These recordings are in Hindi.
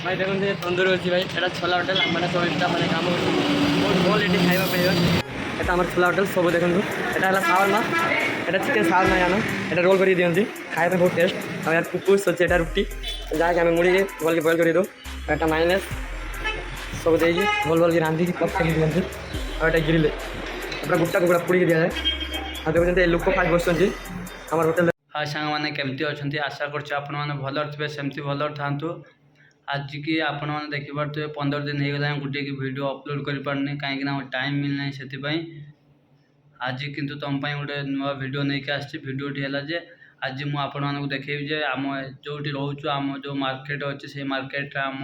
भाई देखो ये तंदूरी अच्छी भाई এটা छोला होटेल मैंने सब এটা মানে কাম बहुत भल ये खाइबा पाइबा এটা আমার छोला होटेल सब देखो এটা হলো শাওয়ারমা এটা চিকেন শাওয়ারমা জানো এটা रोल करी दियंती खाइबा बहुत टेस्ट और यार पुपुस अच्छे এটা रुटी जाके हमें मुड़ी के भल के बॉयल करी दो এটা माइनस सब देगी भल भल की रांधी की कप करी दियंती और এটা ग्रिल अपना गुट्टा कुकुड़ा पुड़ी के दिया जाए और देखो लोक फास्ट बसुँच आम होटेल। हाँ सांग मैंने केमती अच्छा आशा कर भलर थे सेमती भलर था आज की आपण मैंने देखिपे 15 दिन हो गला गोटे की वीडियो अपलोड कर पारनी कहीं टाइम मिलना से आज किंतु तुम गोटे नुआ वीडियो नहीं के आसी वीडियोटी है जे आज मुझे देखेबी जे आम जो रोचु आम जो मार्केट अच्छे से मार्केट आम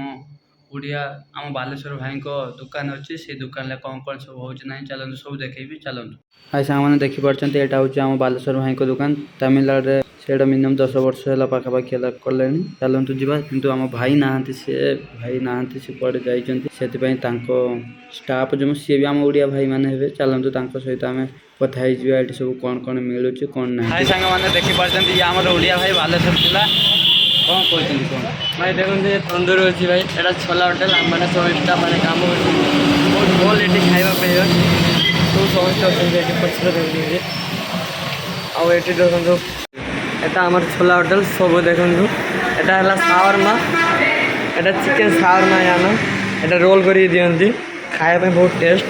उड़िया आम बालेश्वर भाई को दुकान अच्छी से दुकान कौन कौन सब हो चलते सब देखेबी चलतु। हाँ सांग मैंने देखिपारे यहाँ हूँ आम बालेश्वर भाई को दुकान तमिलनाडु से मिनिमम 10 वर्ष है पाखापाखि कले चलतु जावा किंतु आम भाई नहांती से कड़े जाइए स्टाफ जो सी भी आम उड़िया भाई मैंने चलतु सहित आम कथा ये सब कौन कौन मिलूँ कौन ना। भाई सांग मैंने देखिपारे ये आम उड़िया भाई बालेश्वर जिला कौन कहते कौन भाई देखो ये तंदूरी अच्छी भाई এটা छोला होटेल मैंने सब এটা মানে কাম बहुत भल ये खाइबा पाइबा सब समस्या अच्छे पचर देखिए और ये देखो এটা আমার छोला होटेल सब देखो এটা হলো শাওয়ারমা এটা চিকেন শাওয়ারমা জানো এটা रोल करी दियंती खाइबा बहुत टेस्ट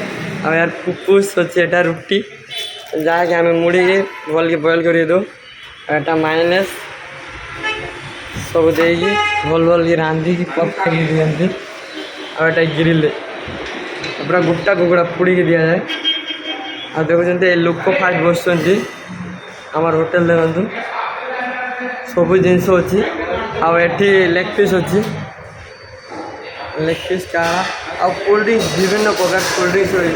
और यार पुपुस अच्छे এটা रुटी जाके हमें मुड़ी के भल के बॉयल करी दो এটা माइनस सब देगी भल भल की रांधी की कप करी दियंती और এটা ग्रिल अपना गुट्टा कुकुड़ा पुड़ी के दिया जाए और देखो लोक फास्ट बसुँच आम होटेल देखु सब जिनस अच्छी आठी लेग पीस अच्छी लेग पीस काढ़ा आ कोल्ड ड्रिंक्स विभिन्न प्रकार कोल्ड ड्रिंक्स रही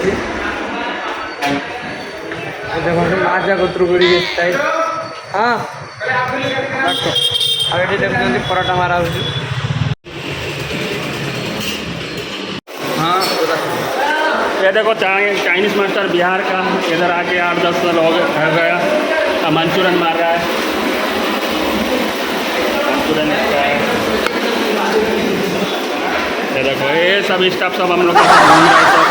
देखो माजा कतुरी स्टाइल हाँ आगे देखते पराठा मारा हो हाँ ये देखो चाइनीज मास्टर बिहार का इधर आके 8-10 साल हो गया मंचूरियन मार रहा है मंचूरियन ये देखो ये सब स्टाफ सब हम लोग के साथ घूम रहे हैं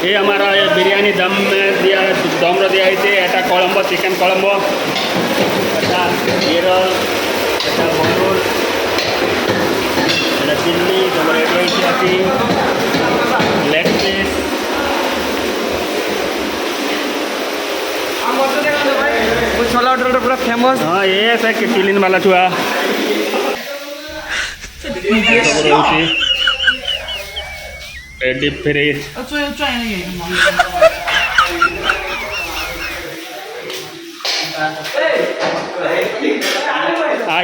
ये हमारा ये बिरयानी दम में दिया दम रो दिया है Colombo chicken Colombo Kerala Bangalore chilli leg piece छोला होटल पूरा फेमस हाँ ये सब चिलिन वाला छुआ डीप फ्रीज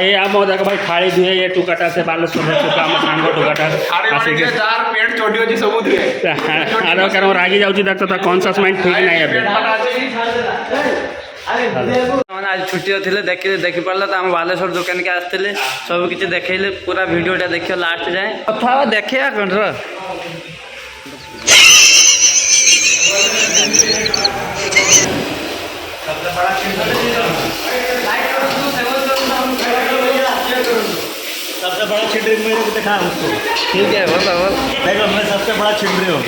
ये आम देख भाई थाली दुहे ये टुकाटा से बालेश्वर टुका आम सांग टुकाटा पेट छोटी होची समुद्र अरे कारण रागी जाऊँगी देख तो कॉन्सियस माइंड ठीक नहीं है आज छुट्टी थे देखी पारा तो आम बालेश्वर दुकान के आसते सब किसी देखले पूरा वीडियोटा देख लास्ट जाए कथा देखे कौन सबसे बड़ा छिंडरी मेरे को दिखा उसको ठीक है बोलो देखो मैं सबसे बड़ा छिंडरी हूँ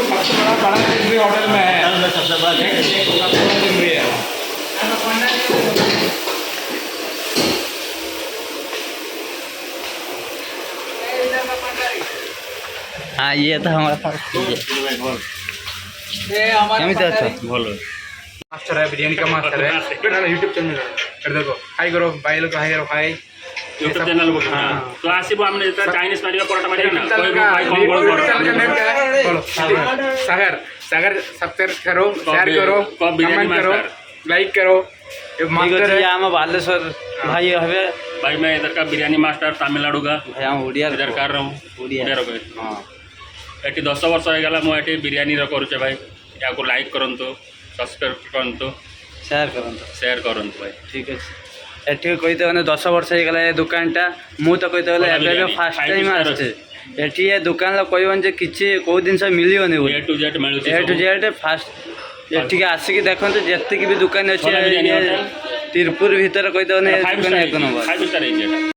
सबसे बड़ा छिंडरी होटल में है मैं सबसे बड़ा छिंडरी है हाँ ये था हमारा अच्छा बोलो मास्टर है बिरयानी का मास्टर है यूट्यूब चैनल कर देखो हाई करो भाई लोग हाई करो भाई यूट्यूब चैनल को तो आसिफ हमने चाइनीज मारिया पराठा मारिया ना कोई भाई कौन बोलो सागर सागर सब्सक्राइब करो शेयर करो कमेंट करो लाइक करो मास्टर है हम बालेश्वर भाई हवे भाई मैं इधर का बिरयानी मास्टर तमिलनाडु का भाई हम उड़िया इधर कर रहा हूँ उड़िया हाँ ये 10 वर्ष हो गला मुझे बिरयानी करुचे भाई या लाइक करंतु सब्सक्राइब करंतु शेयर करंतु भाई ठीक है एटी कहते हैं 10 वर्ष हो गला दुकानटा मु तो कहते गले फास्ट टाइम आसते एटी ये दुकान कहन कि कौ जिन मिलने A to Z A to Z fast एटिके आसिक देखते जी भी दुकान अच्छे ତିରୁପୁର ଭିତରେ କହିଦେବନି ଫାଇଭ୍ ଏକ ଷ୍ଟାର ନମ୍ବର। ହେଇଛି ଏଇଟା।